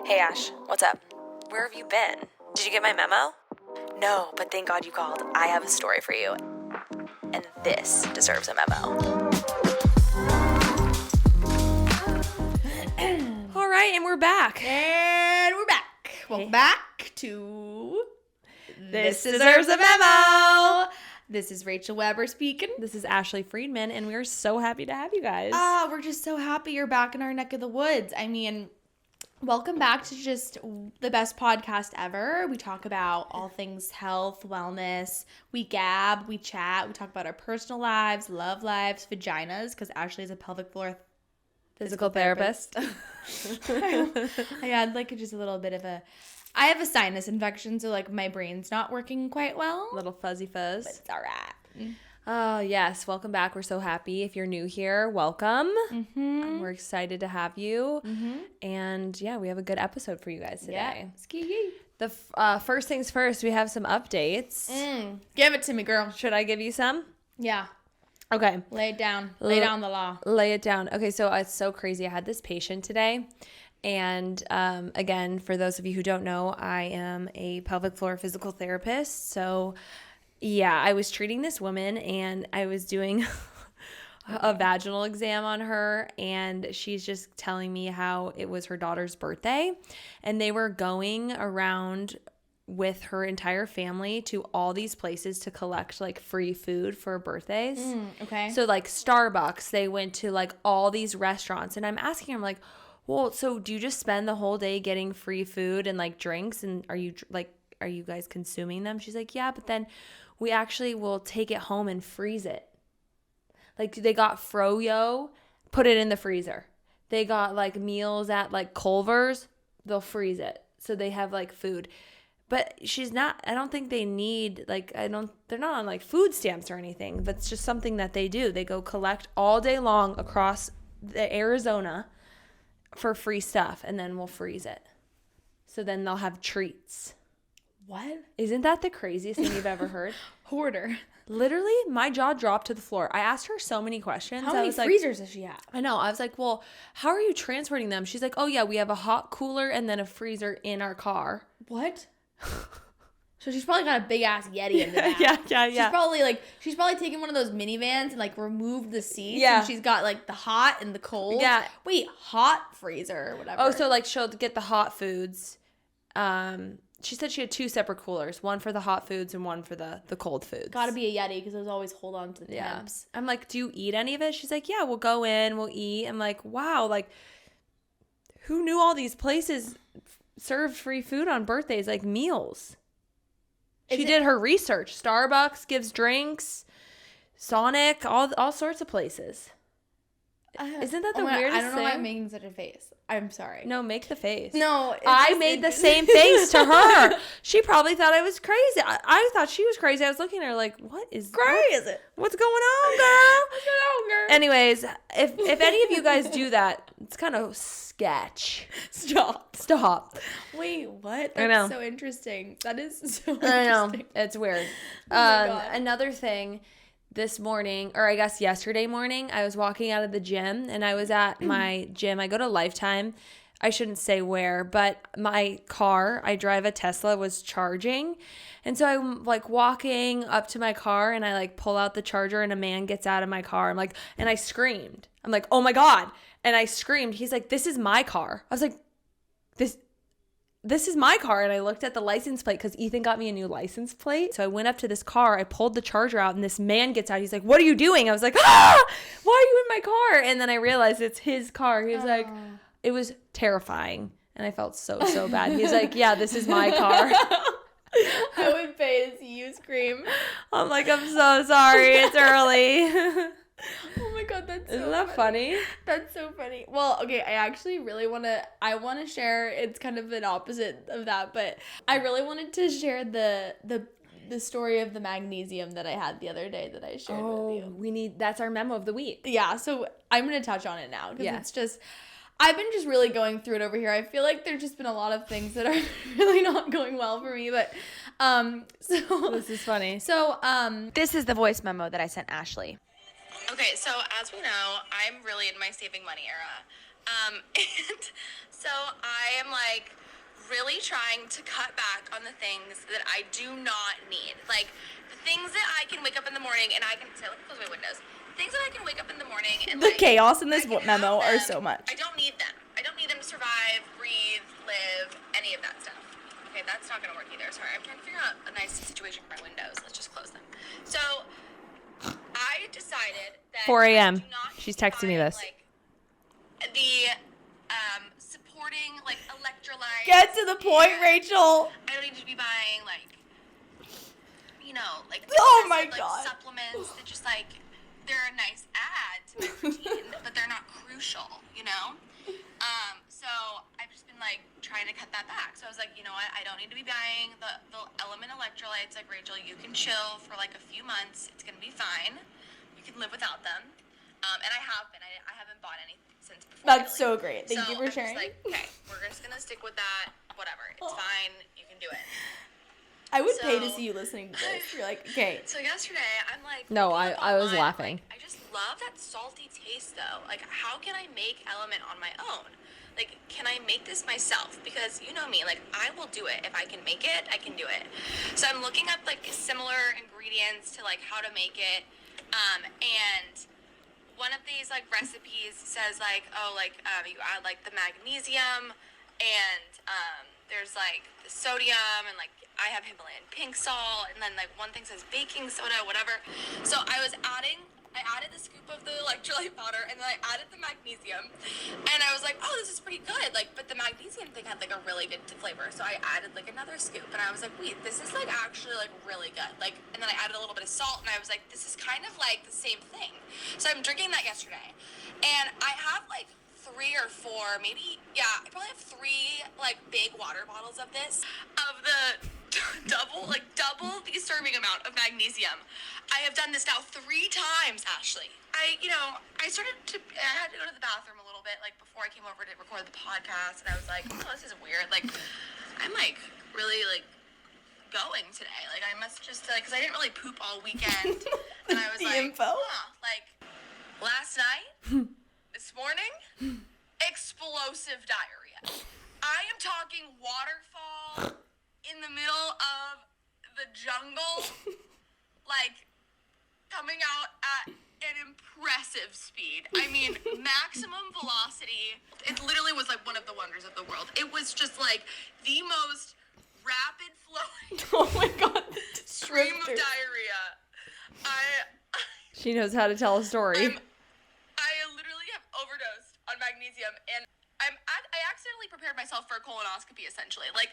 Hey Ash, what's up? Where have you been? Did you get my memo? No, but thank God you called. I have a story for you. And this deserves a memo. All right, and we're back. Welcome back to This Deserves a Memo. This is Rachel Weber speaking. This is Ashley Friedman, and we are so happy to have you guys. We're just so happy you're back in our neck of the woods. I mean, welcome back to just the best podcast ever. We talk about all things health, wellness. We gab, we chat, we talk about our personal lives, love lives, vaginas, because Ashley is a pelvic floor Physical therapist. I had just a little bit of I have a sinus infection, so my brain's not working quite well. Little fuzzy fuzz. But it's all right. Oh, yes. Welcome back. We're so happy. If you're new here, welcome. Mm-hmm. We're excited to have you. Mm-hmm. And yeah, we have a good episode for you guys today. Yeah. The first things first, we have some updates. Give it to me, girl. Should I give you some? Yeah. Okay. Lay it down. Lay down the law. Lay it down. Okay, so it's so crazy. I had this patient today. And again, for those of you who don't know, I am a pelvic floor physical therapist. So yeah, I was treating this woman and I was doing a vaginal exam on her, and she's just telling me how it was her daughter's birthday and they were going around with her entire family to all these places to collect free food for birthdays. Okay. So Starbucks, they went to all these restaurants, and I'm asking her, I'm well, so do you just spend the whole day getting free food and drinks, and are you guys consuming them? She's like, yeah, but then we actually will take it home and freeze it. They got froyo, put it in the freezer. They got meals at Culver's, they'll freeze it. So they have food. But she's not, I don't think they need, they're not on food stamps or anything. That's just something that they do. They go collect all day long across the Arizona for free stuff, and then we'll freeze it. So then they'll have treats. What? Isn't that the craziest thing you've ever heard? Hoarder. Literally, my jaw dropped to the floor. I asked her so many questions. How many freezers does she have? I know. I was like, well, how are you transporting them? She's like, oh yeah, we have a hot cooler and then a freezer in our car. What? So she's probably got a big ass Yeti in the back. Yeah. She's probably taken one of those minivans and removed the seats. Yeah. And she's got the hot and the cold. Yeah. Wait, hot freezer or whatever. Oh, so she'll get the hot foods. She said she had two separate coolers, one for the hot foods and one for the cold foods. Gotta be a Yeti because those always hold on to the temps. I'm like, do you eat any of it? She's like, yeah, we'll go in, we'll eat. I'm like, wow, who knew all these places served free food on birthdays, meals? She did her research. Starbucks gives drinks, Sonic, all sorts of places. Isn't that the weirdest thing? I don't know why I'm making such a face. I'm sorry. No, make the face. No. I made the same face to her. She probably thought I was crazy. I thought she was crazy. I was looking at her what is crazy? What's going on, girl? What's going on, girl? Anyways, if any of you guys do that, it's kind of sketch. Stop. Wait, what? That's I know. so interesting. That is so interesting. I know. It's weird. Oh my God. Another thing, this morning, or I guess yesterday morning, I was walking out of the gym and I was at my gym. I go to Lifetime. I shouldn't say where, but my car, I drive a Tesla, was charging. And so I'm walking up to my car and I pull out the charger and a man gets out of my car. And I screamed. I'm like, oh my God. And I screamed. He's like, this is my car. I was like, this is my car. And I looked at the license plate because Ethan got me a new license plate. So I went up to this car. I pulled the charger out and this man gets out. He's like, what are you doing? I was like, why are you in my car? And then I realized it's his car. He was like, it was terrifying. And I felt so bad. He's like, yeah, this is my car. I would pay to see you scream. I'm like, I'm so sorry. It's early. Oh my God, that's so Isn't that funny? That's so funny. Well, okay, I actually really want to share, it's kind of an opposite of that, but I really wanted to share the story of the magnesium that I had the other day that I shared with you. That's our memo of the week. Yeah, so I'm going to touch on it now because it's just, I've been just really going through it over here. I feel like there's just been a lot of things that are really not going well for me, but so this is funny. So this is the voice memo that I sent Ashley. Okay, so as we know, I'm really in my saving money era. And so I am like really trying to cut back on the things that I do not need. Like the things that I can wake up in the morning and I can say, let me close my windows. Things that I can wake up in the morning and The like, chaos in this I can memo have are them. so much. I don't need them. I don't need them to survive, breathe, live, any of that stuff. Okay, that's not gonna work either. Sorry, I'm trying to figure out a nice situation for my windows. Let's just close them. So I decided that 4 a.m. I do not She's need to texting me buy, this. like, the supporting like electrolytes. Get to the point, and Rachel. I don't need to be buying like, you know, like Oh my excessive, God. like supplements that just like they're a nice add to my routine, but they're not crucial, you know. So I've just been like trying to cut that back. So I was like, you know what? I don't need to be buying the element electrolytes. Like Rachel, you can chill for like a few months. It's gonna be fine. You can live without them. And I have been. I haven't bought anything since before. That's really. so great. Thank you for sharing. I'm just like, okay, we're just gonna stick with that. Whatever. It's fine. You can do it. I would pay to So- see you listening to this. You're like, okay. So yesterday, I'm like, No, looking up I was online, laughing. Like, I just love that salty taste, though. Like, how can I make Element on my own? Like, can I make this myself? Because you know me, like, I will do it. If I can make it, I can do it. So I'm looking up, like, similar ingredients to, like, how to make it. And one of these, like, recipes says, like, oh, like, you add, like, the magnesium and, there's, like, the sodium and, like, I have Himalayan pink salt. And then, like, one thing says baking soda, whatever. So I added the scoop of the electrolyte powder, and then I added the magnesium, and I was like, oh, this is pretty good, like, but the magnesium thing had, like, a really good flavor, so I added, like, another scoop, and I was like, wait, this is, like, actually, like, really good, like, and then I added a little bit of salt, and I was like, this is kind of, like, the same thing, so I'm drinking that yesterday, and I have, like, 3 or 4, maybe, yeah, I probably have 3, like, big water bottles of this, of the double the serving amount of magnesium. I have done this now 3 times, Ashley. I had to go to the bathroom a little bit, like, before I came over to record the podcast, and I was like, oh, this is weird. Like, I'm, like, really, like, going today. Like, I must just, like, because I didn't really poop all weekend. And I was The like, info? like, last night, this morning, explosive diarrhea. I am talking waterfall in the middle of the jungle, like, coming out at an impressive speed. I mean, maximum velocity. It literally was like one of the wonders of the world. It was just like the most rapid flowing Oh my God. stream of diarrhea. She knows how to tell a story. I literally have overdosed on magnesium, and I accidentally prepared myself for a colonoscopy, essentially. Like,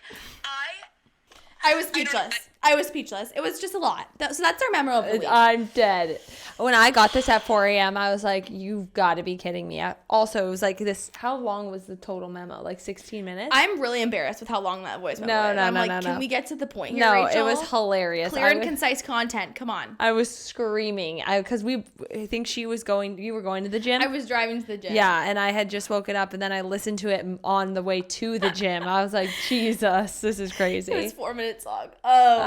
I was speechless. It was just a lot. So that's our memo of the week. I'm dead. When I got this at 4 a.m., I was like, you've got to be kidding me. Also, it was like this. How long was the total memo? Like 16 minutes? I'm really embarrassed with how long that voice memo is. I'm like, can we get to the point here, No, Rachel? it was hilarious. Clear and concise content. Come on. I was screaming because I think you were going to the gym. I was driving to the gym. Yeah, and I had just woken up, and then I listened to it on the way to the gym. I was like, Jesus, this is crazy. It was 4 minutes long. Oh,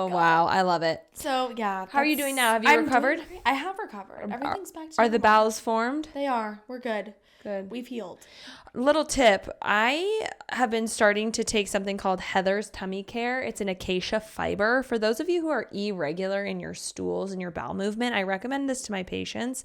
my God. wow. I love it. So, yeah. How are you doing now? Have you recovered? I have recovered. Everything's back to Are the normal. bowels formed? They are. We're good. Good. We've healed. Little tip. I have been starting to take something called Heather's Tummy Care. It's an acacia fiber. For those of you who are irregular in your stools and your bowel movement, I recommend this to my patients.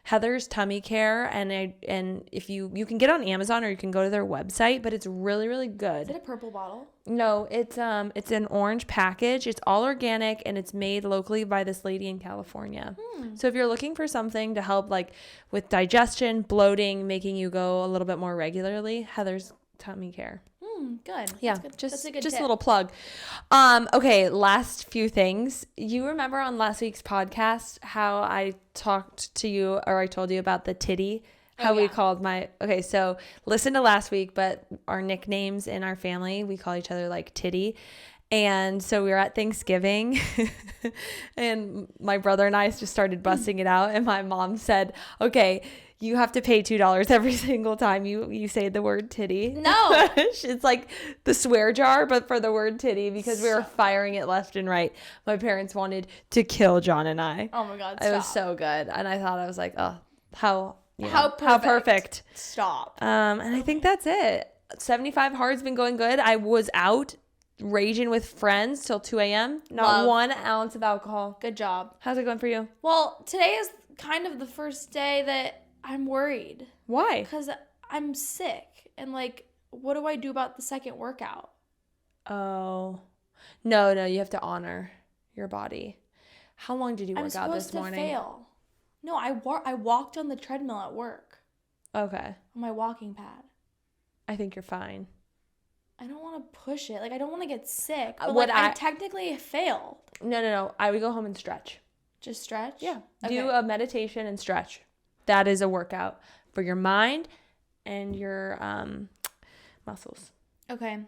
Heather's Tummy Care, and if you can get it on Amazon or you can go to their website, but it's really, really good. Is it a purple bottle? No, it's an orange package. It's all organic and it's made locally by this lady in California. So if you're looking for something to help like with digestion, bloating, making you go a little bit more regularly, Heather's Tummy Care. Good. Yeah, That's good. just That's a good just tip. a little plug. Okay, last few things. You remember on last week's podcast how I talked to you or I told you about the titty? How we called okay, so listen to last week, but our nicknames in our family, we call each other like Titty. And so we were at Thanksgiving and my brother and I just started busting it out. And my mom said, okay, you have to pay $2 every single time you say the word titty. No. It's like the swear jar, but for the word titty because we were firing it left and right. My parents wanted to kill John and I. Oh my God. It was so good. And I was like, oh, how How perfect. Stop. And I think that's it. 75 hard's been going good. I was out raging with friends till 2 a.m. Not 1 ounce of alcohol. Good job. How's it going for you? Well, today is kind of the first day that I'm worried. Why? Because I'm sick. And, like, what do I do about the second workout? Oh. No, you have to honor your body. How long did you work out this morning? I'm supposed to fail. No, I walked on the treadmill at work. Okay. On my walking pad. I think you're fine. I don't want to push it. Like, I don't want to get sick. But, I technically failed. No. I would go home and stretch. Just stretch? Yeah. Okay. Do a meditation and stretch. That is a workout for your mind and your muscles. Okay.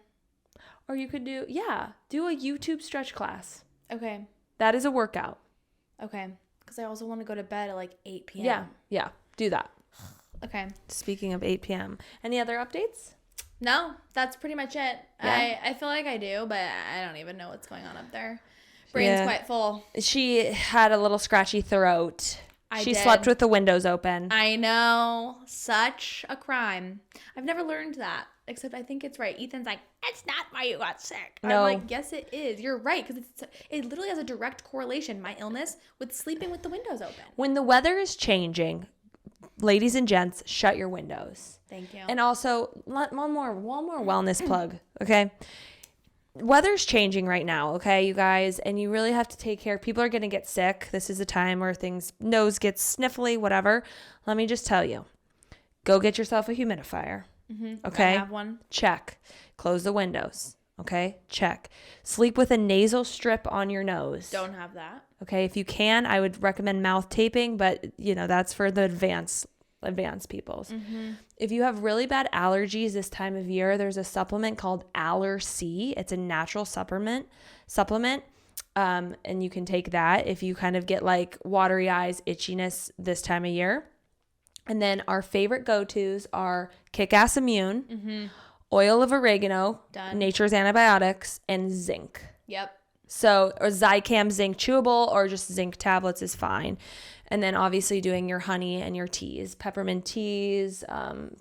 Or you could do a YouTube stretch class. Okay. That is a workout. Okay. Because I also want to go to bed at like 8 p.m. Yeah. Do that. Okay. Speaking of 8 p.m. Any other updates? No, that's pretty much it. Yeah. I feel like I do, but I don't even know what's going on up there. Brain's quite full. She had a little scratchy throat. She slept with the windows open. I know. Such a crime. I've never learned that, except I think it's right. Ethan's like, that's not why you got sick. No. I'm like, yes, it is. You're right, because it literally has a direct correlation, my illness, with sleeping with the windows open. When the weather is changing, ladies and gents, shut your windows. Thank you. And also, one more wellness plug, okay? Weather's changing right now, okay, you guys, and you really have to take care. People are going to get sick. This is a time where nose gets sniffly, whatever. Let me just tell you, go get yourself a humidifier, okay? I have one. Check. Close the windows, okay? Check. Sleep with a nasal strip on your nose. Don't have that. Okay, if you can, I would recommend mouth taping, but that's for the advanced peoples. If you have really bad allergies this time of year, there's a supplement called Aller-C. It's a natural supplement, and you can take that if you kind of get like watery eyes, itchiness this time of year. And then our favorite go-tos are Kick-Ass Immune, oil of oregano, Nature's Antibiotics, and zinc. Yep. So, or Zicam zinc chewable or just zinc tablets is fine. And then obviously doing your honey and your teas, peppermint teas,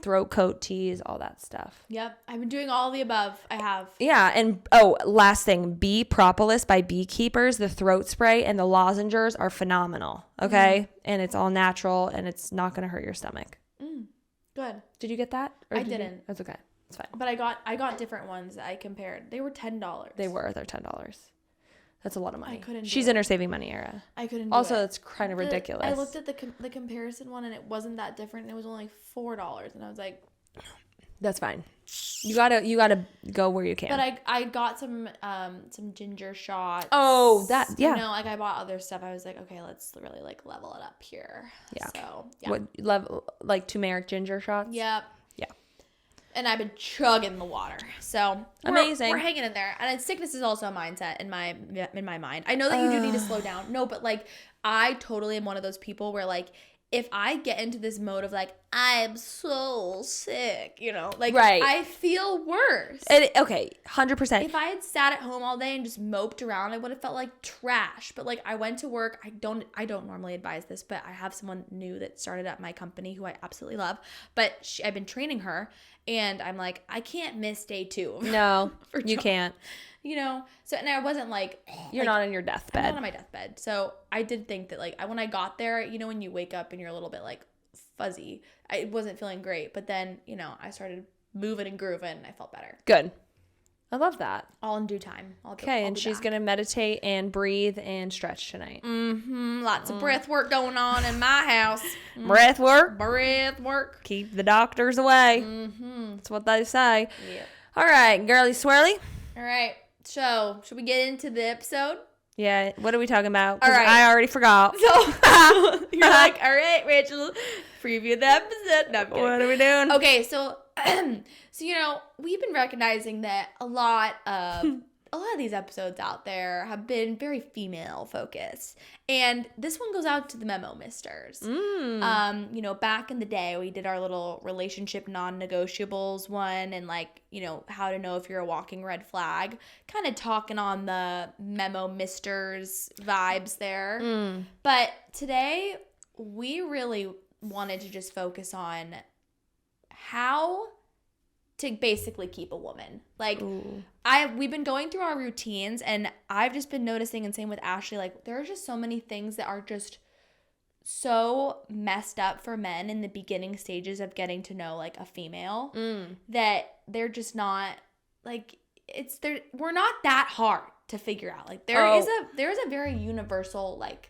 throat coat teas, all that stuff. Yep. I've been doing all the above. I have. Yeah. And last thing, Bee Propolis by Beekeepers, the throat spray and the lozengers are phenomenal. Okay. And it's all natural and it's not going to hurt your stomach. Good. Did you get that? Or I didn't. That's okay. It's fine. But I got different ones that I compared. They were $10. They're $10. That's a lot of money. I couldn't. She's in her saving money era. I couldn't. Also, it's kind of ridiculous. I looked at the comparison one and it wasn't that different. It was only $4, and I was like, that's fine. You gotta go where you can. But I got some ginger shots. Oh, that yeah. Like I bought other stuff. I was like, okay, let's really like level it up here. Yeah. So yeah. What level like turmeric ginger shots? Yep. Yeah. And I've been chugging the water. So amazing. We're hanging in there. And sickness is also a mindset in my mind. I know that you do need to slow down. No, but like I totally am one of those people where like if I get into this mode of like I'm so sick, like right. I feel worse. Okay, 100%. If I had sat at home all day and just moped around, I would have felt like trash. But like I went to work. I don't normally advise this, but I have someone new that started at my company who I absolutely love. But I've been training her, and I'm like, I can't miss day 2. No, you can't. So and I wasn't like you're not on your deathbed. I'm not on my deathbed. So I did think that like when I got there, when you wake up and you're a little bit like fuzzy, I wasn't feeling great. But then I started moving and grooving, and I felt better. Good. I love that. All in due time. Okay, and she's gonna meditate and breathe and stretch tonight. Lots of breath work going on in my house. Breath work. Keep the doctors away. That's what they say. Yeah. All right, girly swirly. All right. So, should we get into the episode? Yeah. What are we talking about? All right. I already forgot. So, you're like, all right, Rachel, preview the episode. No, I'm kidding. What are we doing? Okay, so, we've been recognizing that a lot of these episodes out there have been very female focused. And this one goes out to the Memo misters. Back in the day, we did our little relationship non-negotiables one and how to know if you're a walking red flag, kind of talking on the Memo misters vibes there. But today we really wanted to just focus on how to basically keep a woman. Like, we've been going through our routines, and I've just been noticing, and same with Ashley, like, there are just so many things that are just so messed up for men in the beginning stages of getting to know, like, a female that they're just not, like, we're not that hard to figure out. Like, there is a very universal, like,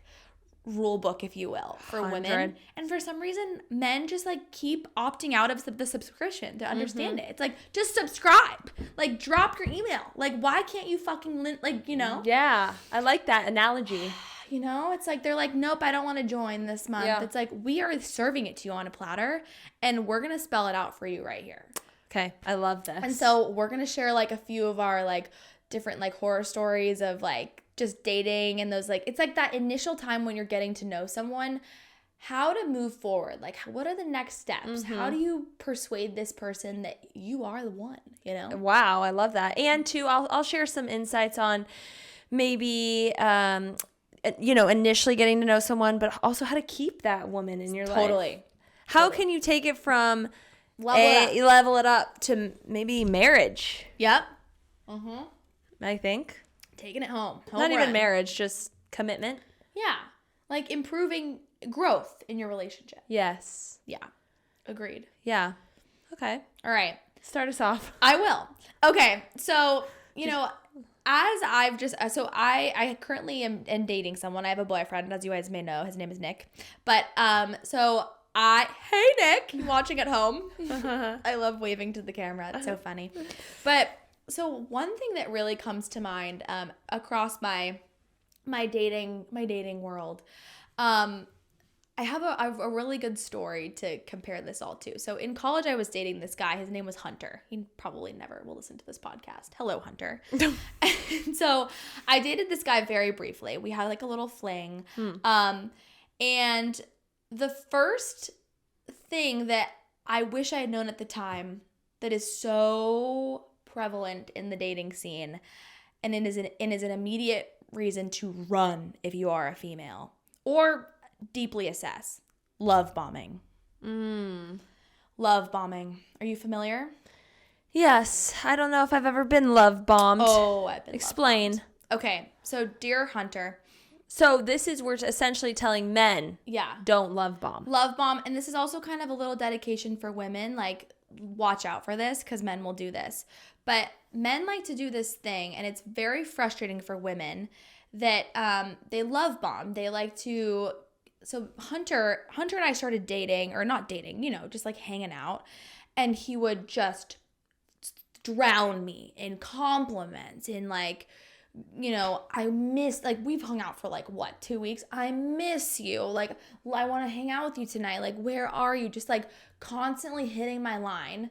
rule book, if you will, for 100. women. And for some reason, men just, like, keep opting out of the subscription to understand it. It's like, just subscribe. Like, drop your email. Like, why can't you fucking, like, you know? Yeah, I like that analogy. You know, it's like, they're like, nope, I don't want to join this month. Yeah. It's like, we are serving it to you on a platter, and we're going to spell it out for you right here. Okay, I love this. And so we're going to share, like, a few of our, like, different, like, horror stories of, like, just dating and those, like, it's like that initial time when you're getting to know someone, how to move forward. Like, what are the next steps? How do you persuade this person that you are the one, you know? Wow, I love that. And too, I'll share some insights on maybe, initially getting to know someone, but also how to keep that woman in your life. Totally. How can you take it from Level it up to maybe marriage? Yep. I think. Taking it home. Not even marriage, just commitment. Yeah. Like, improving growth in your relationship. Yes. Yeah. Agreed. Yeah. Okay. All right. Start us off. I will. Okay. So, you know, as I've just, so I currently am dating someone. I have a boyfriend, as you guys may know. His name is Nick. But, hey, Nick, you watching at home? I love waving to the camera. It's so funny. But, so one thing that really comes to mind across my dating world, I have a really good story to compare this all to. So in college, I was dating this guy. His name was Hunter. He probably never will listen to this podcast. Hello, Hunter. And so I dated this guy very briefly. We had, like, a little fling. And the first thing that I wish I had known at the time that is so prevalent in the dating scene, and it is an immediate reason to run if you are a female, or deeply assess: love bombing. Love bombing. Are you familiar? Yes. I don't know if I've ever been love bombed. Oh, I've been Explain. love bombed. Okay, so dear Hunter. So we're essentially telling men, Yeah. don't love bomb. Love bomb. And this is also kind of a little dedication for women. Like, watch out for this, because men will do this. But men like to do this thing, and it's very frustrating for women that they love bomb. They like to. So Hunter and I started dating, or not dating, you know, just like hanging out, and he would just drown me in compliments, in, like, you know, I miss, like, we've hung out for, like, what, 2 weeks? I miss you. Like, I want to hang out with you tonight. Like, where are you? Just, like, constantly hitting my line,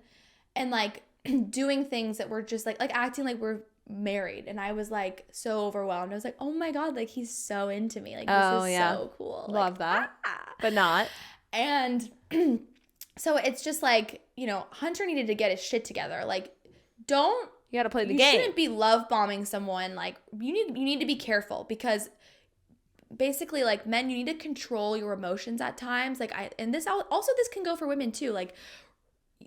and, like, doing things that were just, like acting like we're married. And I was, like, so overwhelmed. I was like, oh my God, like, he's so into me. Like, this is so cool. Love that. But not. And so it's just, like, you know, Hunter needed to get his shit together. Like, You got to play the game. You shouldn't be love bombing someone. Like, you need to be careful, because basically, like, men, you need to control your emotions at times. Like, this can go for women too. Like,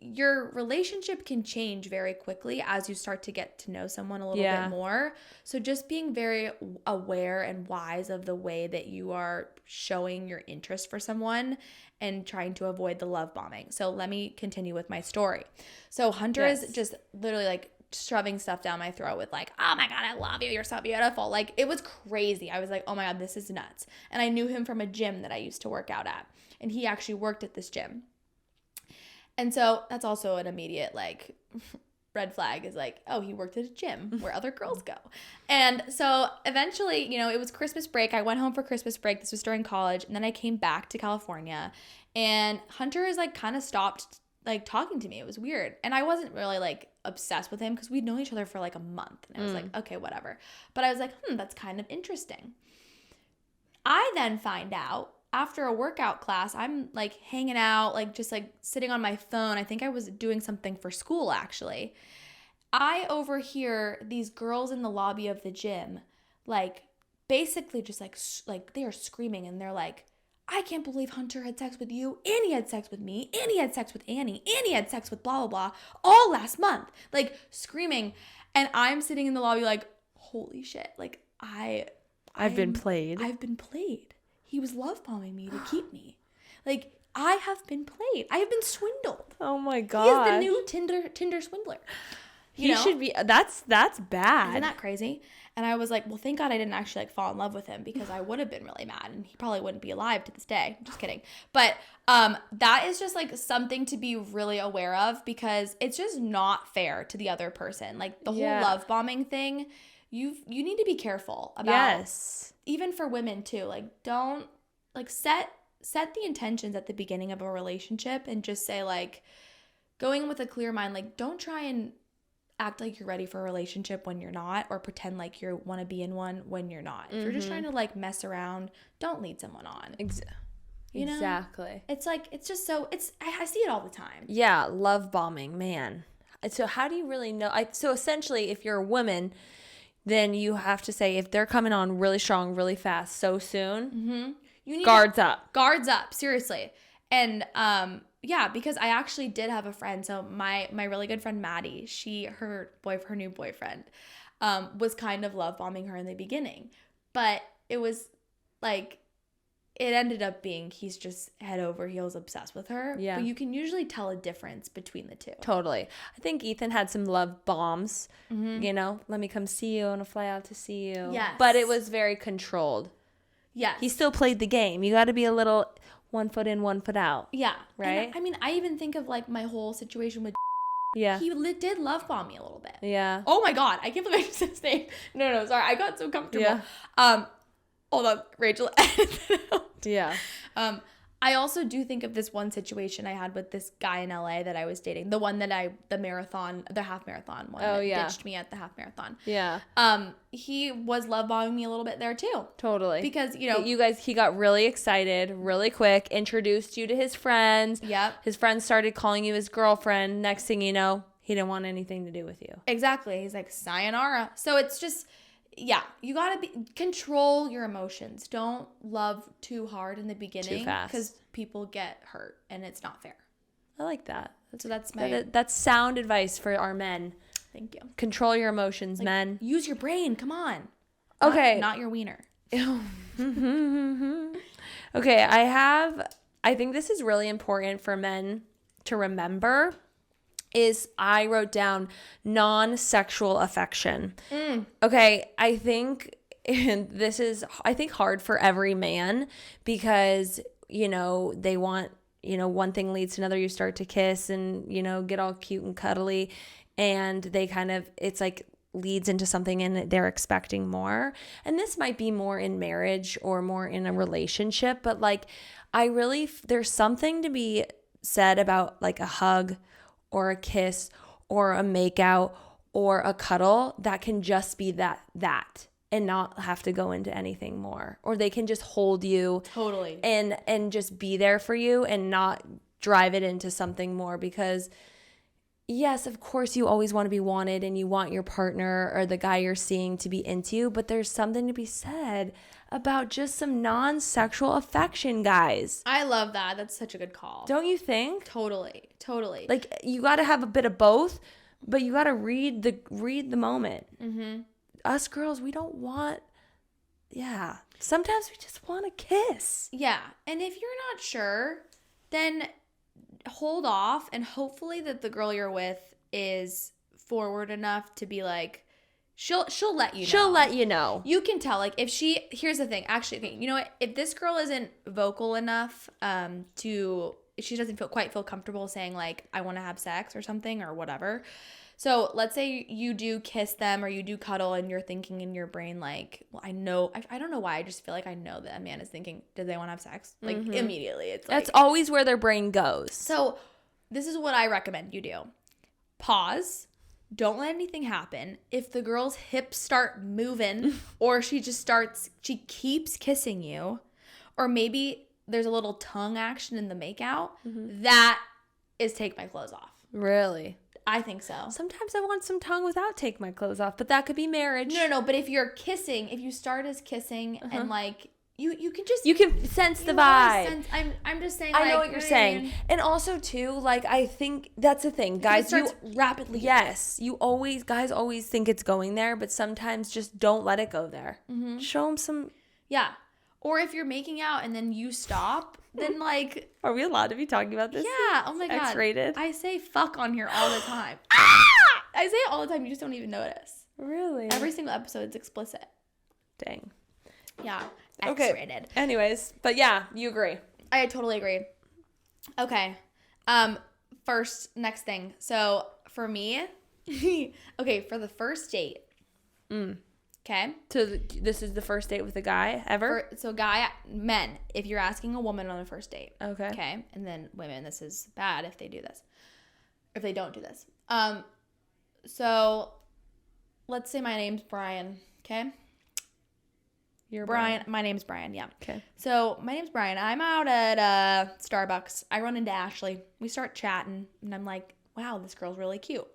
your relationship can change very quickly as you start to get to know someone a little bit more. So just being very aware and wise of the way that you are showing your interest for someone, and trying to avoid the love bombing. So let me continue with my story. So Hunter is just literally, like, shoving stuff down my throat with, like, oh my God, I love you, you're so beautiful. Like, it was crazy. I was like, oh my God, this is nuts. And I knew him from a gym that I used to work out at, and he actually worked at this gym. And so that's also an immediate, like, red flag, is like, oh, he worked at a gym where other girls go. And so eventually, you know, it was Christmas break. I went home for Christmas break. This was during college. And then I came back to California, and Hunter is, like, kind of stopped, like, talking to me. It was weird. And I wasn't really, like, obsessed with him, because we'd known each other for, like, a month. And I was like, okay, whatever. But I was like, that's kind of interesting. I then find out, after a workout class, I'm, like, hanging out, like, just, like, sitting on my phone. I think I was doing something for school, actually. I overhear these girls in the lobby of the gym, like, basically just, like they are screaming, and they're like, I can't believe Hunter had sex with you, and he had sex with me, and he had sex with Annie, and he had sex with blah, blah, blah, all last month. Like, screaming. And I'm sitting in the lobby like, holy shit. Like, I've been played. I've been played. He was love bombing me to keep me. Like, I have been played. I have been swindled. Oh my god. He is the new Tinder swindler. He should be. That's bad. Isn't that crazy? And I was like, well, thank God I didn't actually like fall in love with him, because I would have been really mad, and he probably wouldn't be alive to this day. Just kidding. But that is just like something to be really aware of, because it's just not fair to the other person. Like the whole love bombing thing, you need to be careful about. Yes. Even for women too. Like, don't like set the intentions at the beginning of a relationship, and just say, like, going in with a clear mind, like, don't try and act like you're ready for a relationship when you're not, or pretend like you want to be in one when you're not. If you're just trying to like mess around, don't lead someone on. You know? Exactly. It's like, it's just so, I see it all the time. Yeah, love bombing, man. So how do you really know? So essentially, if you're a woman, then you have to say, if they're coming on really strong, really fast, so soon, You need guards up. Guards up, seriously. And yeah, because I actually did have a friend. So my really good friend Maddie, her new boyfriend, was kind of love bombing her in the beginning, but it was like, it ended up being he's just head over heels obsessed with her. Yeah. But you can usually tell a difference between the two. Totally. I think Ethan had some love bombs. You know, let me come see you. I want to fly out to see you. Yes. But it was very controlled. Yes. He still played the game. You got to be a little 1 foot in, 1 foot out. Yeah. Right? And I mean, I even think of like my whole situation with Yeah. he did love bomb me a little bit. Yeah. Oh my God. I can't believe I just said his name. No, sorry. I got so comfortable. Yeah. Hold on, Rachel. Yeah. I also do think of this one situation I had with this guy in LA that I was dating. The one that the half marathon one. Oh, that yeah. ditched me at the half marathon. Yeah. He was love bombing me a little bit there too. Totally. Because, you know. He got really excited really quick, introduced you to his friends. Yep. His friends started calling you his girlfriend. Next thing you know, he didn't want anything to do with you. Exactly. He's like, sayonara. So it's just, yeah, you got to control your emotions. Don't love too hard in the beginning. Too fast. Because people get hurt and it's not fair. I like that. So that's my, That's sound advice for our men. thank you. Control your emotions, Like, men. use your brain. Come on. Okay. Not your wiener. Okay, I think this is really important for men to remember, is I wrote down non-sexual affection. Okay, I think this is, hard for every man, because, you know, they want, you know, one thing leads to another. You start to kiss and, you know, get all cute and cuddly, and they kind of, it's like leads into something and they're expecting more. And this might be more in marriage or more in a relationship, but like, there's something to be said about like a hug or a kiss or a makeout or a cuddle that can just be that and not have to go into anything more. Or they can just hold you Totally. and just be there for you and not drive it into something more. Because yes, of course you always want to be wanted and you want your partner or the guy you're seeing to be into you, but there's something to be said about just some non-sexual affection, guys. I love that. That's such a good call. Don't you think? Totally. Like, you got to have a bit of both, but you got to read the moment. Mm-hmm. Us girls, we don't want, sometimes we just want a kiss. Yeah. And if you're not sure, then hold off, and hopefully that the girl you're with is forward enough to be like, she'll let you know. She'll let you know. You can tell, like, here's the thing, actually, okay, you know what, if this girl isn't vocal enough she doesn't quite feel comfortable saying, like, I want to have sex or something or whatever. So let's say you do kiss them or you do cuddle and you're thinking in your brain, like, well, I don't know why, I just feel like I know that a man is thinking, do they want to have sex? Like, immediately. It's like, that's always where their brain goes. so this is what I recommend you do. Pause. Don't let anything happen. If the girl's hips start moving or she keeps kissing you, or maybe there's a little tongue action in the makeout, that is take my clothes off. Really? I think so. Sometimes I want some tongue without take my clothes off, but that could be marriage. No, but if you're kissing, if you start as kissing and like you can just You can sense the you always vibe. sense, I'm just saying. I know what you you're I saying. mean? And also too, like, I think that's the thing, guys. It starts rapidly. Yes, guys always think it's going there, but sometimes just don't let it go there. Show them some. Yeah. Or if you're making out and then you stop, then like, Are we allowed to be talking about this? yeah. Oh my God. X-rated. I say fuck on here all the time. I say it all the time. You just don't even notice. Really? Every single episode's explicit. Dang. Yeah. Okay. X-rated. Anyways, but yeah, you agree. I totally agree. Okay. First, next thing. So for me, okay, for the first date. Okay. So this is the first date with a guy ever? Men, if you're asking a woman on a first date. Okay. Okay. And then women, this is bad if they do this. If they don't do this. So let's say my name's Brian. Okay. You're Brian. My name's Brian. Yeah. Okay. So my name's Brian. I'm out at Starbucks. I run into Ashley. We start chatting, and I'm like, wow, this girl's really cute.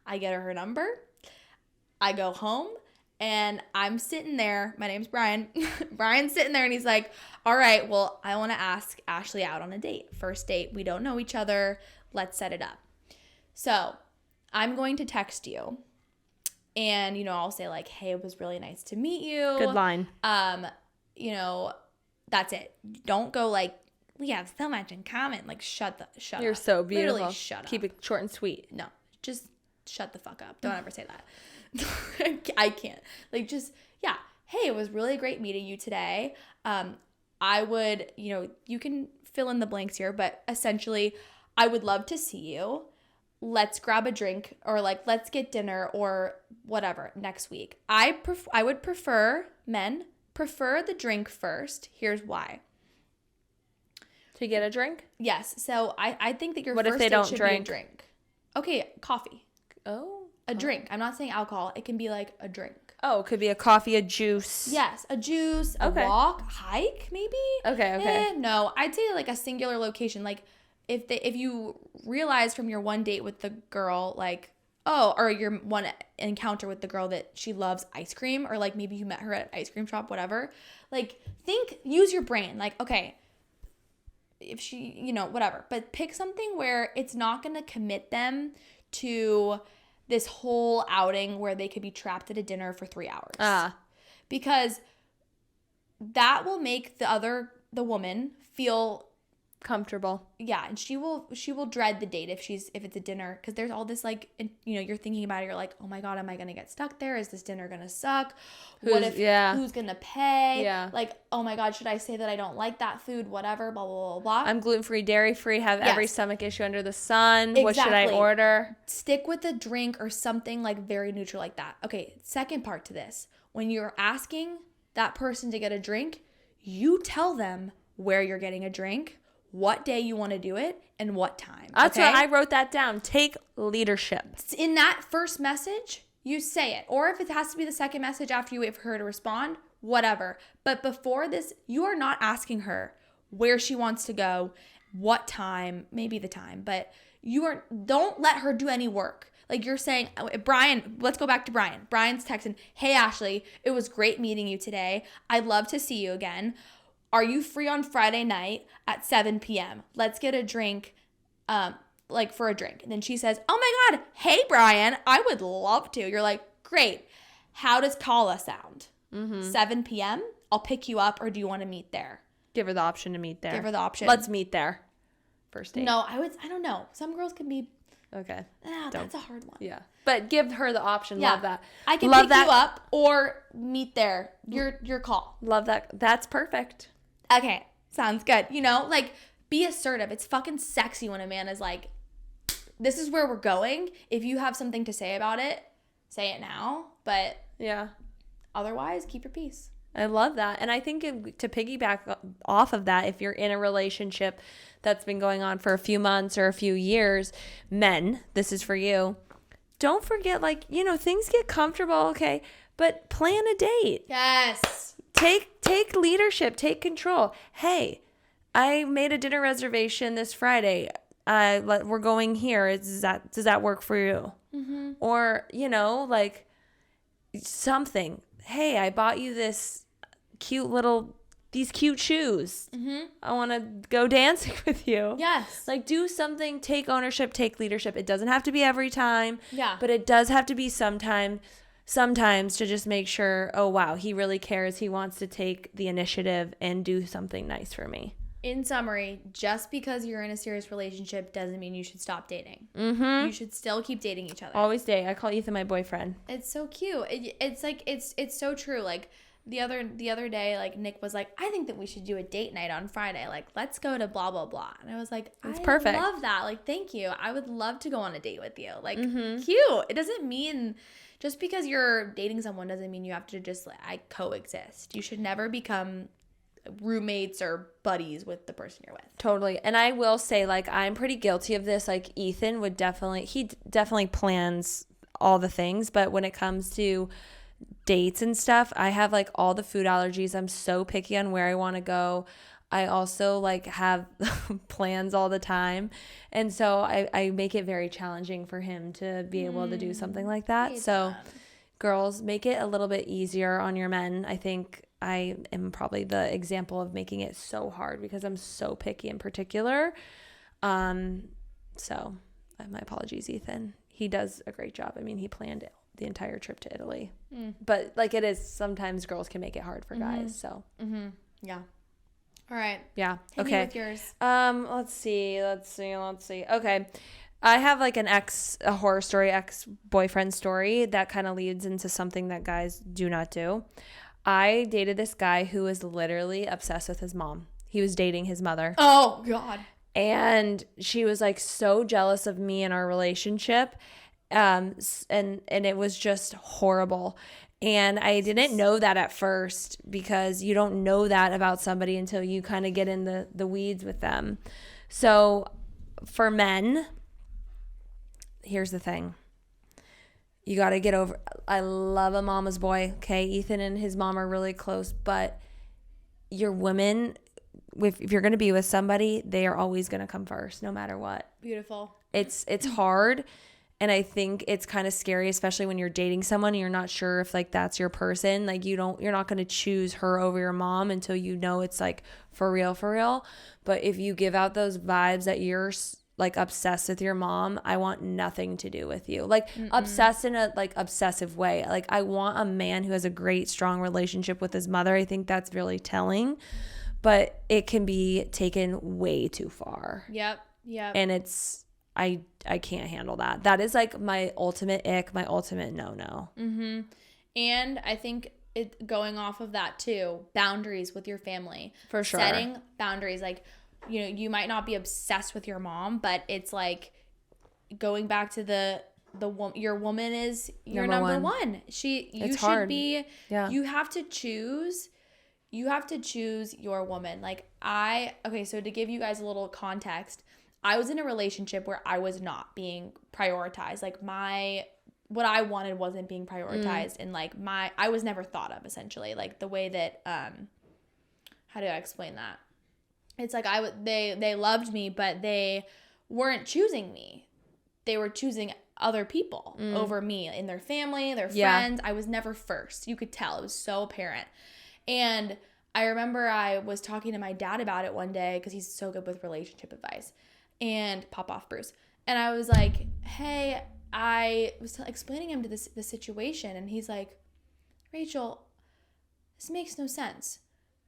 I get her number. I go home, and I'm sitting there. My name's Brian. Brian's sitting there, and he's like, all right, well, I want to ask Ashley out on a date. First date. We don't know each other. Let's set it up. So I'm going to text you. And, I'll say like, hey, it was really nice to meet you. Good line. That's it. Don't go like, we have so much in common. Like, shut up. You're so beautiful. Literally shut up. Keep it short and sweet. No, just shut the fuck up. Don't ever say that. I can't. Like, just, yeah. Hey, it was really great meeting you today. I would, you can fill in the blanks here, but essentially, I would love to see you. Let's grab a drink, or like, let's get dinner, or whatever next week. I would prefer, men prefer the drink first. Here's why. To get a drink? Yes. So I think that your What if first they date don't should drink? be a drink. Okay, coffee. Oh. A drink. I'm not saying alcohol. It can be like a drink. Oh, it could be a coffee, a juice. Yes, a juice, a Okay. walk, hike, maybe. Okay. No, I'd say like a singular location. Like if you realize from your one date with the girl, like, oh, or your one encounter with the girl that she loves ice cream, or like maybe you met her at an ice cream shop, whatever. Like, use your brain. Like, okay, if she, whatever. But pick something where it's not going to commit them to this whole outing where they could be trapped at a dinner for 3 hours. Because that will make the woman feel comfortable. Yeah, and she will dread the date if it's a dinner, because there's all this like, you're thinking about it, you're like, oh my God, am I gonna get stuck there? Is this dinner gonna suck? Who's gonna pay? Yeah. Like, oh my God, should I say that I don't like that food? Whatever, blah blah blah blah. I'm gluten-free, dairy-free, have Yes. every stomach issue under the sun. What should I Exactly. order? Stick with a drink or something like very neutral like that. Okay, second part to this. When you're asking that person to get a drink, you tell them where you're getting a drink, what day you want to do it, and what time. That's okay? what I wrote that down. Take leadership. In that first message, you say it. Or if it has to be the second message after you wait for her to respond, whatever. But before this, you are not asking her where she wants to go, what time, maybe the time, but don't let her do any work. Like, you're saying, Brian, let's go back to Brian. Brian's texting, hey, Ashley, it was great meeting you today. I'd love to see you again. Are you free on Friday night at 7 p.m.? Let's get a drink, for a drink. And then she says, oh my God, hey, Brian, I would love to. You're like, great. How does Kala sound? 7 p.m.? I'll pick you up, or do you want to meet there? Give her the option to meet there. Give her the option. Let's meet there. First date. No, I don't know. Some girls can be, Okay. that's a hard one. Yeah. But give her the option. Yeah. Love that. I can Love pick that. you up or meet there. Your call. Love that. That's perfect. Okay, sounds good. Be assertive. It's fucking sexy when a man is like, this is where we're going. If you have something to say about it, say it now. But Yeah. otherwise, keep your peace. I love that. And I think to piggyback off of that, if you're in a relationship that's been going on for a few months or a few years, men, this is for you. Don't forget, things get comfortable, okay? But plan a date. Yes. Take leadership. Take control. Hey, I made a dinner reservation this Friday. We're going here. Does that work for you? Mm-hmm. Or, something. Hey, I bought you this cute little these cute shoes. I want to go dancing with you. Yes. Like, do something, take ownership, take leadership. It doesn't have to be every time. Yeah. But it does have to be sometimes to just make sure, oh, wow, he really cares. He wants to take the initiative and do something nice for me. In summary, just because you're in a serious relationship doesn't mean you should stop dating. You should still keep dating each other. Always date. I call Ethan my boyfriend. It's so cute. It's like it's so true. Like the other day, like Nick was like, I think that we should do a date night on Friday. Like, let's go to blah blah blah. And I was like, It's I perfect. love that. Like, thank you. I would love to go on a date with you. Like, cute. It doesn't mean just because you're dating someone doesn't mean you have to just like coexist. You should never become roommates or buddies with the person you're with. Totally. And I will say, like, I'm pretty guilty of this. Like, Ethan would definitely plans all the things, but when it comes to dates and stuff, I have like all the food allergies. I'm so picky on where I want to go. I also like have plans all the time. And so I make it very challenging for him to be able to do something like that. So girls, make it a little bit easier on your men. I think I am probably the example of making it so hard because I'm so picky in particular. So my apologies, Ethan. He does a great job. I mean, he planned the entire trip to Italy. But like it is, sometimes girls can make it hard for guys. So Yeah. All right. yeah. Hit me Okay. with yours. Let's see. Okay. I have like a horror story, ex-boyfriend story that kind of leads into something that guys do not do. I dated this guy who was literally obsessed with his mom. He was dating his mother. Oh God. And she was like so jealous of me and our relationship. And it was just horrible. And I didn't know that at first because you don't know that about somebody until you kind of get in the weeds with them. So for men, here's the thing. You got to get over. I love a mama's boy. Okay. Ethan and his mom are really close, but your women, if you're going to be with somebody, they are always going to come first, no matter what. Beautiful. It's hard. And I think it's kind of scary, especially when you're dating someone and you're not sure if like that's your person. Like you're not going to choose her over your mom until you know it's like for real. But if you give out those vibes that you're like obsessed with your mom, I want nothing to do with you. Like obsessed in a like obsessive way. Like I want a man who has a great, strong relationship with his mother. I think that's really telling, but it can be taken way too far. Yep. And I can't handle that. That is like my ultimate ick, my ultimate no. And I think going off of that too, boundaries with your family. For sure. Setting boundaries. Like, you know, you might not be obsessed with your mom, but it's like going back to your woman is your number one. It's hard. You have to choose your woman. Like so to give you guys a little context, I was in a relationship where I was not being prioritized. Like what I wanted wasn't being prioritized, and like I was never thought of, essentially. Like the way that how do I explain that? It's like they loved me, but they weren't choosing me. They were choosing other people over me in their family, their friends. I was never first. You could tell. It was so apparent. And I remember I was talking to my dad about it one day because he's so good with relationship advice. And pop off Bruce. And I was like, hey, I was explaining him to the situation, and he's like, Rachel, this makes no sense.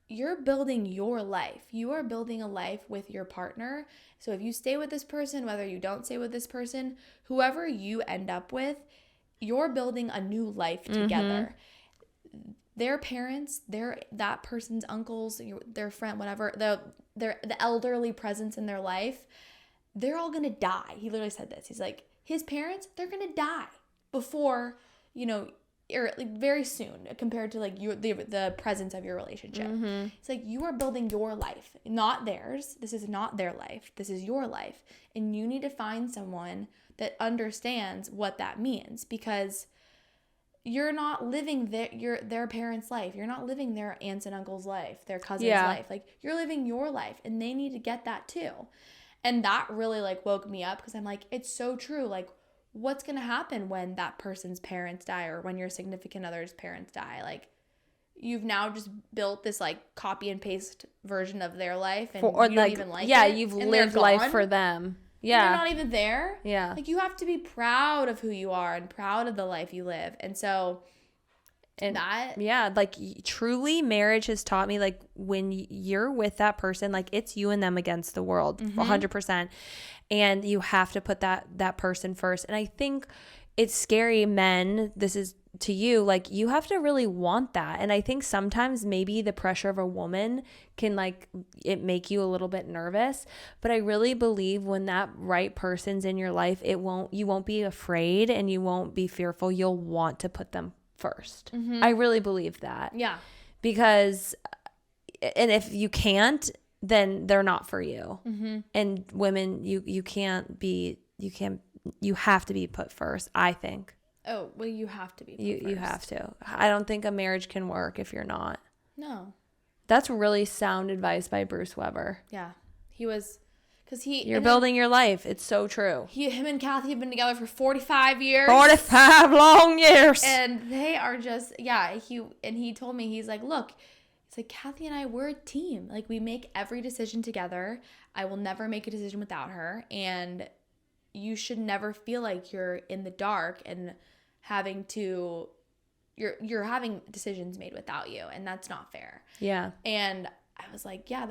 You're building your life. You are building a life with your partner. So if you stay with this person, whether you don't stay with this person, whoever you end up with, you're building a new life together. Their parents, that person's uncles, their friend, whatever, the elderly presence in their life, they're all gonna die. He literally said this. He's like, his parents, they're gonna die before, or like very soon compared to like the presence of your relationship. It's like you are building your life, not theirs. This is not their life. This is your life, and you need to find someone that understands what that means, because you're not living their parents' life. You're not living their aunts and uncles' life, their cousin's life. Like you're living your life, and they need to get that too. And that really like woke me up, because I'm like, it's so true. Like, what's going to happen when that person's parents die, or when your significant other's parents die? Like, you've now just built this like copy and paste version of their life, and or you like, don't even like yeah, it, you've and they're lived life gone, for them. and Yeah. they're not even there. Yeah. Like, you have to be proud of who you are and proud of the life you live. And so And that, yeah, like truly marriage has taught me, like when you're with that person, like it's you and them against the world, 100%. And you have to put that person first. And I think it's scary, men, this is to you, like you have to really want that. And I think sometimes maybe the pressure of a woman can like it make you a little bit nervous, but I really believe when that right person's in your life, you won't be afraid and you won't be fearful. You'll want to put them first. I really believe that. yeah. Because, and if you can't, then they're not for you. And women, you have to be put first, I think. Oh, well, you have to be put You first. have to. I don't think a marriage can work if you're not. No. That's really sound advice by Bruce Weber. Yeah. He was, because You're building your life. It's so true. him and Kathy have been together for 45 years. 45 long years. And they are just, yeah, he told me, he's like, look, it's like, Kathy and I, we're a team. Like, we make every decision together. I will never make a decision without her. And you should never feel like you're in the dark and having to, you're having decisions made without you. And that's not fair. Yeah. And I was like, yeah,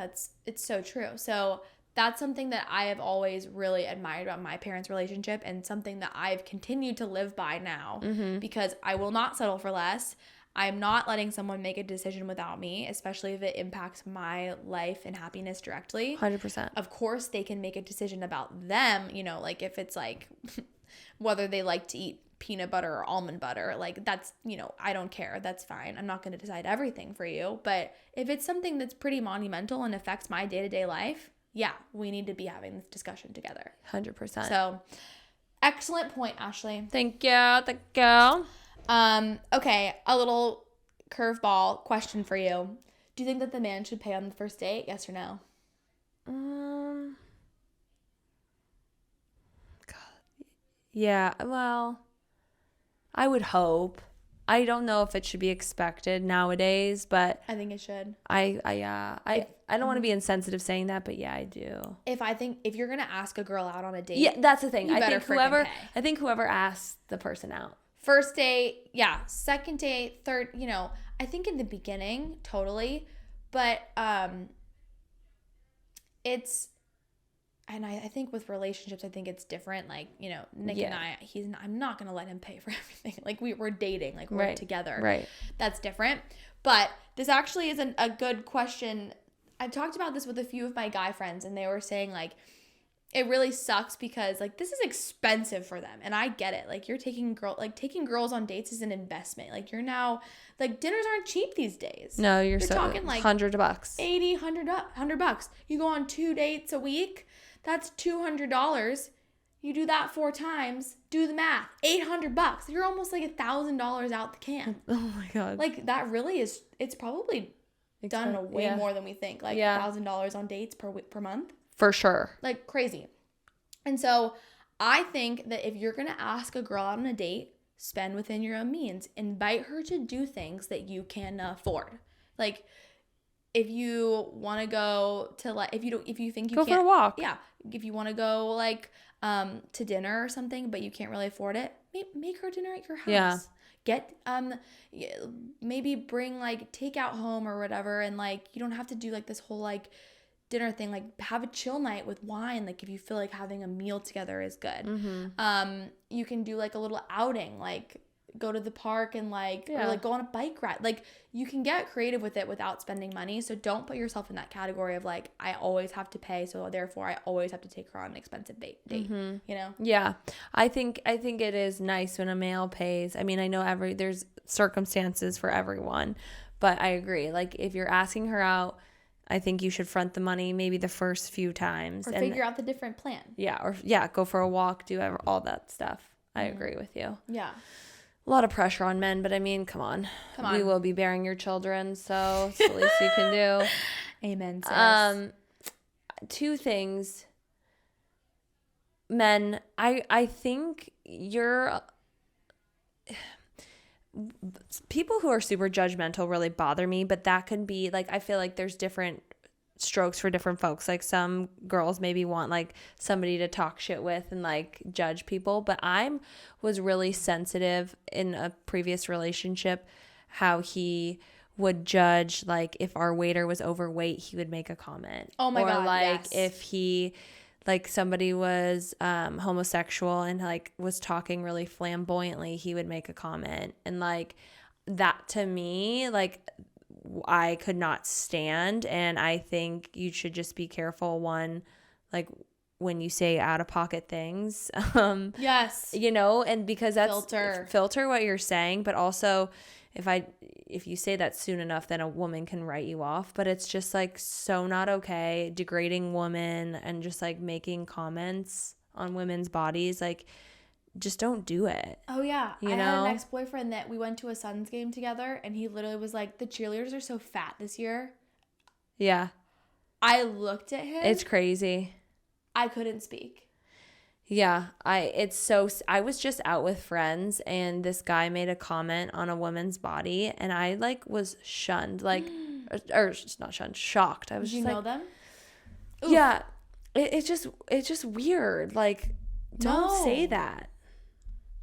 it's so true. So that's something that I have always really admired about my parents' relationship, and something that I've continued to live by now, because I will not settle for less. I'm not letting someone make a decision without me, especially if it impacts my life and happiness directly. 100%. Of course, they can make a decision about them, like if it's like whether they like to eat peanut butter or almond butter, like that's, I don't care. That's fine. I'm not going to decide everything for you. But if it's something that's pretty monumental and affects my day-to-day life, yeah, we need to be having this discussion together. 100%. So, excellent point, Ashley. Thank you. Thank you. Okay, a little curveball question for you. Do you think that the man should pay on the first date? Yes or no? God. Yeah, well, I would hope. I don't know if it should be expected nowadays, but I think it should. I don't want to be insensitive saying that, but yeah, I do. If you're gonna ask a girl out on a date, Yeah, that's the thing. you better freaking pay. I think whoever asks the person out. First date, yeah. Second date, third, I think in the beginning, totally. But it's, and I think with relationships, I think it's different. Like, Nick and I, I'm not going to let him pay for everything. Like, we're dating, like we're together. Right. That's different. But this actually isn't a good question. I've talked about this with a few of my guy friends, and they were saying, like, it really sucks because, like, this is expensive for them. And I get it. Like, taking girls on dates is an investment. Like, you're now, like, dinners aren't cheap these days. No, you're so talking like $100. $80, $100. You go on 2 dates a week, that's $200. You do that 4 times, do the math, $800. You're almost like $1,000 out the can. Oh my God. Like, that really is, it's probably done way more than we think. Like, $1,000 on dates per month. For sure. Like, crazy. And so I think that if you're going to ask a girl out on a date, spend within your own means. Invite her to do things that you can afford. Like, if you want to go to, like, if you think you go can't for a walk. Yeah. If you want to go, like, to dinner or something, but you can't really afford it, make her dinner at your house. Yeah. Get, maybe bring, like, takeout home or whatever. And, like, you don't have to do, like, this whole, like, dinner thing. Like, have a chill night with wine. Like, if you feel like having a meal together is good. You can do, like, a little outing, like go to the park and, like, or, like, go on a bike ride. Like, you can get creative with it without spending money. So don't put yourself in that category of, like, I always have to pay, so therefore I always have to take her on an expensive date. Yeah. I think it is nice when a male pays. I mean, I know there's circumstances for everyone, but I agree. Like, if you're asking her out, I think you should front the money maybe the first few times. Or figure out the different plan. Yeah, go for a walk, do all that stuff. I agree with you. Yeah. A lot of pressure on men, but I mean, come on. We will be bearing your children, so it's the least you can do. Amen, sis. 2 things. Men, I think people who are super judgmental really bother me, but that can be like, I feel like there's different strokes for different folks. Like some girls maybe want like somebody to talk shit with and like judge people, but I was really sensitive in a previous relationship how he would judge, like if our waiter was overweight, he would make a comment. Oh my God, like yes. if he like somebody was homosexual and like was talking really flamboyantly, he would make a comment. And like that to me, like I could not stand. And I think you should just be careful, one, like when you say out of pocket things, Yes. you know, and because that's Filter what you're saying. But also if you say that soon enough, then a woman can write you off. But it's just like so not okay, degrading women and just like making comments on women's bodies. Like just don't do it. Oh yeah. You I know? had an ex-boyfriend that we went to a Suns game together, and he literally was like, the cheerleaders are so fat this year. Yeah. I looked at him. It's crazy. I couldn't speak. Yeah, I was just out with friends and this guy made a comment on a woman's body and I like was shunned, like or not shunned, shocked. I was Did you just know like, them? yeah, it's just weird. Like, don't No. say that.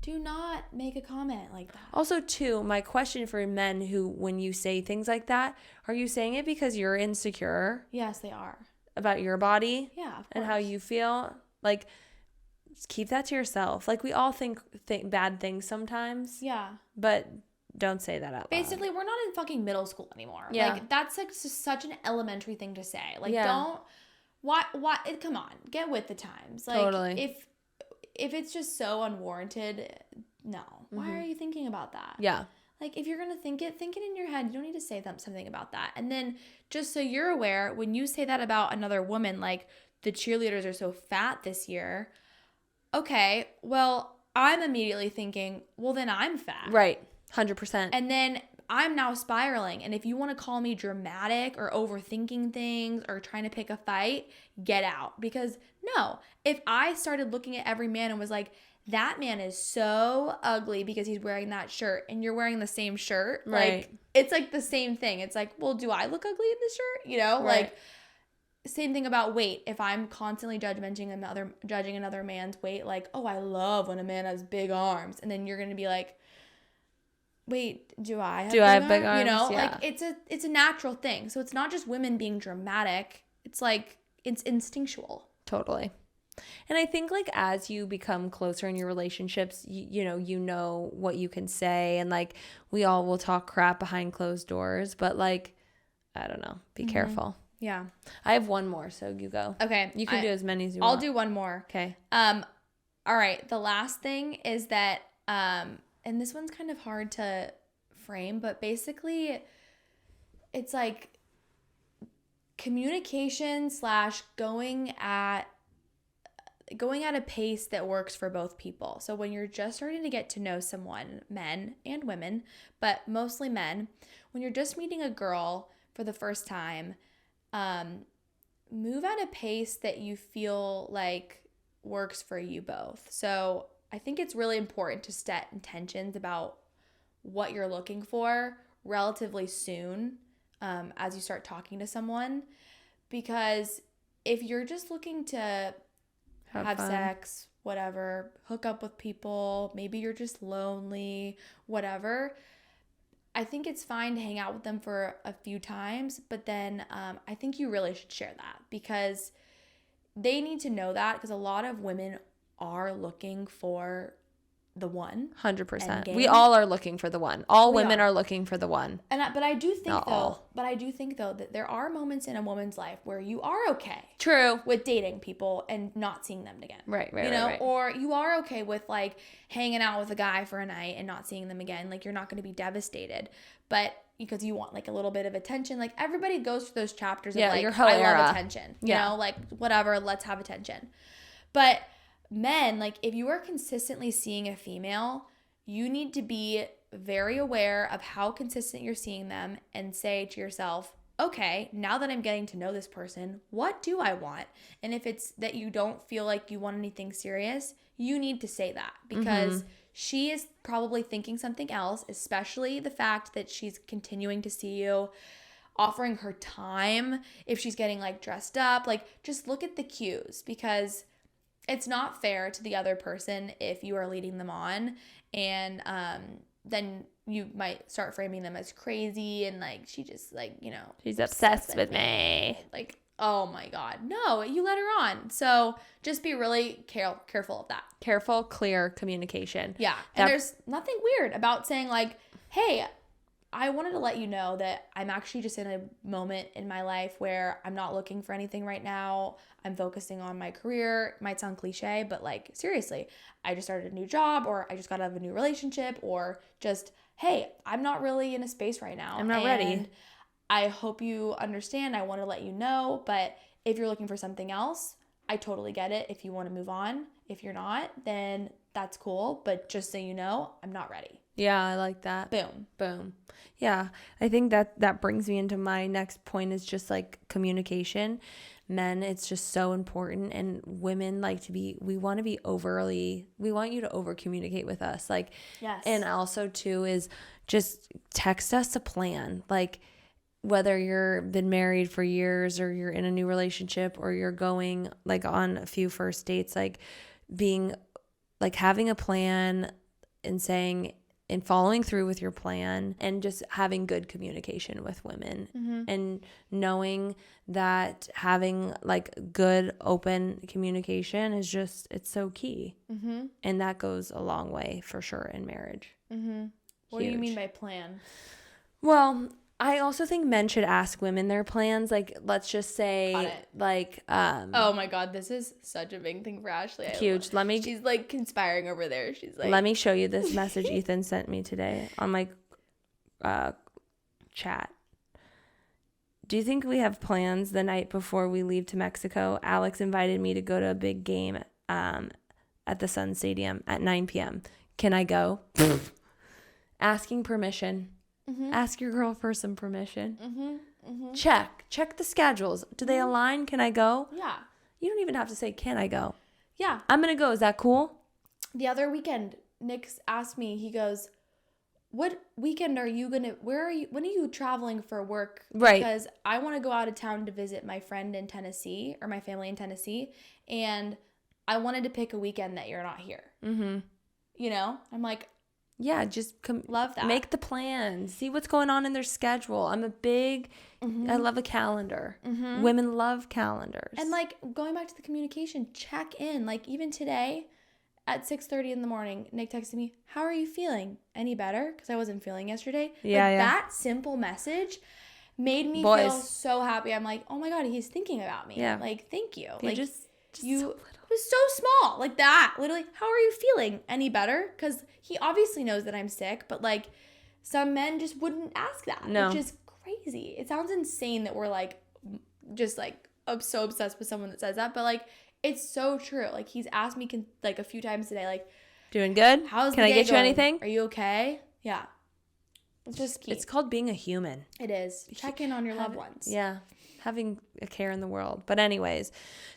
Do not make a comment like that. Also, too, my question for men who, when you say things like that, are you saying it because you're insecure Yes, they are. about your body? Yeah, of course. And how you feel? Like, just keep that to yourself. Like, we all think bad things sometimes. Yeah. But don't say that out loud. Basically, we're not in fucking middle school anymore. Yeah. Like, that's like just such an elementary thing to say. Like, Yeah. don't, why, come on, get with the times. Like, Totally. if it's just so unwarranted, no. Why are you thinking about that? Yeah. Like, if you're going to think it in your head. You don't need to say something about that. And then, just so you're aware, when you say that about another woman, like, the cheerleaders are so fat this year, okay, well, I'm immediately thinking, well, then I'm fat. Right. 100%. And then I'm now spiraling. And if you want to call me dramatic or overthinking things or trying to pick a fight, get out. Because no, if I started looking at every man and was like, that man is so ugly because he's wearing that shirt and you're wearing the same shirt, Right. like, it's like the same thing. It's like, well, do I look ugly in this shirt? You know, Right. like, same thing about weight. If I'm constantly judging another man's weight, like, oh, I love when a man has big arms, and then you're gonna be like, wait, do I have big arms? You know, Yeah. like it's a natural thing. So it's not just women being dramatic. It's like it's instinctual. Totally. And I think like as you become closer in your relationships, you know what you can say, and like we all will talk crap behind closed doors, but like I don't know, be careful. Yeah. I have one more, so you go. Okay. You can do as many as you I'll want. do one more. Okay. All right. The last thing is that, and this one's kind of hard to frame, but basically it's like communication / going at a pace that works for both people. So when you're just starting to get to know someone, men and women, but mostly men, when you're just meeting a girl for the first time, move at a pace that you feel like works for you both. So I think it's really important to set intentions about what you're looking for relatively soon as you start talking to someone. Because if you're just looking to have sex, whatever, hook up with people, maybe you're just lonely, whatever, I think it's fine to hang out with them for a few times, but then I think you really should share that because they need to know that, because a lot of women are looking for the one. 100%. We all are looking for the one. All women are looking for the one. But I do think though that there are moments in a woman's life where you are okay. True. With dating people and not seeing them again. Right. You know, right. or you are okay with like hanging out with a guy for a night and not seeing them again. Like you're not going to be devastated, but because you want like a little bit of attention. Like everybody goes through those chapters of like, I love attention. You know, like whatever, let's have attention. But men, like if you are consistently seeing a female, you need to be very aware of how consistent you're seeing them and say to yourself, okay, now that I'm getting to know this person, what do I want? And if it's that you don't feel like you want anything serious, you need to say that, because she is probably thinking something else, especially the fact that she's continuing to see you, offering her time if she's getting like dressed up. Like, just look at the cues, because it's not fair to the other person if you are leading them on, and then you might start framing them as crazy and like, she just like, you know, she's obsessed with me. Like, oh my God, no, you let her on. So just be really careful of that. Careful, clear communication. Yeah. And there's nothing weird about saying like, hey, I wanted to let you know that I'm actually just in a moment in my life where I'm not looking for anything right now. I'm focusing on my career. It might sound cliche, but like, seriously, I just started a new job, or I just got out of a new relationship, or just, hey, I'm not really in a space right now. I'm not ready. I hope you understand. I want to let you know, but if you're looking for something else, I totally get it. If you want to move on, if you're not, then that's cool. But just so you know, I'm not ready. Yeah, I like that. Boom. Yeah, I think that brings me into my next point, is just like communication. Men, it's just so important, and women we want you to over communicate with us. Like, yes. And also too is just text us a plan. Like, whether you've been married for years, or you're in a new relationship, or you're going like on a few first dates, like being like having a plan and saying and following through with your plan, and just having good communication with women, and knowing that having like good open communication is just, it's so key. And that goes a long way for sure in marriage. What do you mean by plan? Well, I also think men should ask women their plans. Like, let's just say, like, oh my God, this is such a big thing for Ashley. Huge. She's like conspiring over there. She's like, let me show you this message Ethan sent me today on my chat. Do you think we have plans the night before we leave to Mexico? Alex invited me to go to a big game at the Sun Stadium at 9 p.m. Can I go? Asking permission. Ask your girl for some permission. Check the schedules. Do they align? Can I go? Yeah. You don't even have to say, can I go? Yeah. I'm going to go. Is that cool? The other weekend, Nick asked me, he goes, what weekend are you when are you traveling for work? Right. Because I want to go out of town to visit my friend in Tennessee, or my family in Tennessee. And I wanted to pick a weekend that you're not here. You know, I'm like, yeah, just love that. Make the plans. See what's going on in their schedule. I love a calendar. Women love calendars. And like, going back to the communication, check in. Like, even today at 6:30 in the morning, Nick texted me, how are you feeling? Any better? Because I wasn't feeling yesterday. Yeah. That simple message made me feel so happy. I'm like, oh my God, he's thinking about me. Yeah. Like, thank you. Like, just you. So it was so small, like that. Literally, how are you feeling? Any better? Because he obviously knows that I'm sick, but like, some men just wouldn't ask that. No. Which is crazy. It sounds insane that we're like, just like so obsessed with someone that says that, but like, it's so true. Like, he's asked me like a few times today, like, doing good? How's Can the I day get you going? anything? Are you okay? Yeah. It's just key. It's called being a human. It is. Check in on your loved ones. Yeah. Having a care in the world. But anyways,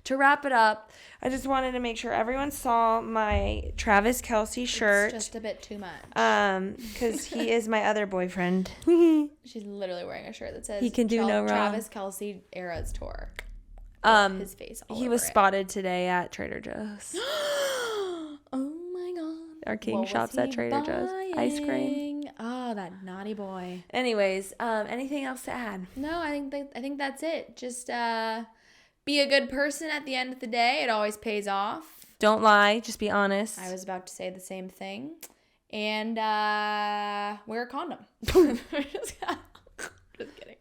to wrap it up, I just wanted to make sure everyone saw my Travis Kelce shirt. It's just a bit too much. Because he is my other boyfriend. She's literally wearing a shirt that says he can do no wrong. Travis Kelce Eras Tour. His face all he was spotted today at Trader Joe's. Oh my God. Our king shops at Trader Joe's. Ice cream. Oh, that naughty boy. Anyways, anything else to add? No, I think that's it. Just be a good person at the end of the day. It always pays off. Don't lie. Just be honest. I was about to say the same thing. And wear a condom. Just kidding.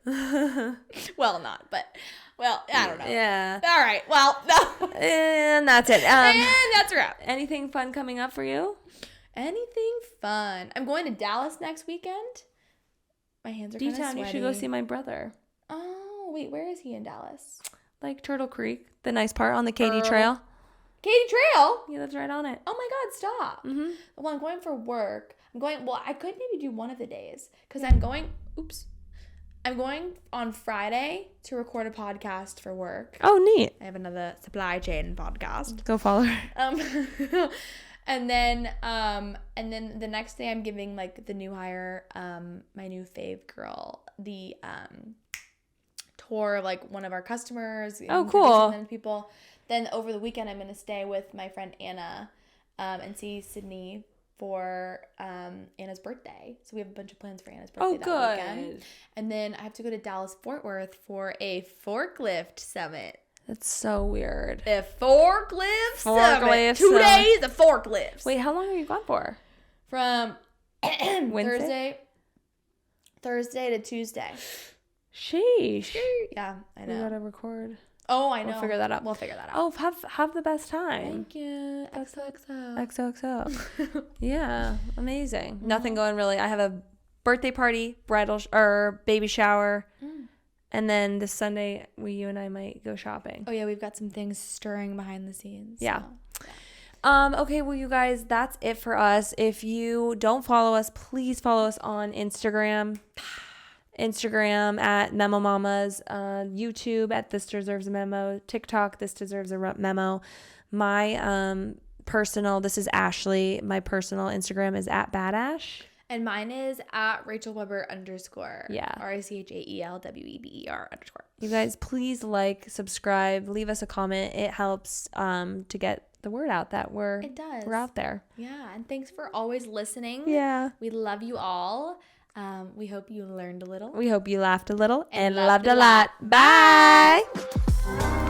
Well, not, but I don't know. Yeah. All right. Well, no. And that's it. And that's a wrap. Anything fun coming up for you? Anything fun? I'm going to Dallas next weekend. My hands are kind of sweaty. You should go see my brother. Oh, wait. Where is he in Dallas? Like Turtle Creek, the nice part on the Katy Trail. Katy Trail? Yeah, that's right on it. Oh my God, stop. Mm-hmm. Well, I'm going for work. I could maybe do one of the days because I'm going on Friday to record a podcast for work. Oh, neat. I have another supply chain podcast. Go follow her. And then the next day I'm giving like the new hire, my new fave girl, the tour of like one of our customers. Oh, introducing cool. them to people. Then over the weekend I'm gonna stay with my friend Anna, and see Sydney for Anna's birthday. So we have a bunch of plans for Anna's birthday that weekend. And then I have to go to Dallas Fort Worth for a forklift summit. That's so weird. A forklift summit. 2 days of forklifts. Wait, how long are you gone for? From Wednesday? Thursday to Tuesday. Sheesh. Yeah, I We know. gotta record. Oh, I know. We'll figure that out. We'll figure that out. Oh, have the best time. Thank you. XOXO. XOXO. Yeah, amazing. Nothing going really. I have a birthday party, bridal or baby shower, and then this Sunday you and I might go shopping. Oh yeah, we've got some things stirring behind the scenes. Yeah. So. Okay, well, you guys, that's it for us. If you don't follow us, please follow us on Instagram at Memo Mamas, YouTube at This Deserves a Memo, TikTok, This Deserves a Memo. My personal, this is Ashley. My personal Instagram is at Badash. And mine is at Rachael Weber _ Yeah. RACHAELWEBER _ You guys, please like, subscribe, leave us a comment. It helps to get the word out that we're out there. Yeah, and thanks for always listening. Yeah. We love you all. We hope you learned a little. We hope you laughed a little and loved loved a a lot. Bye.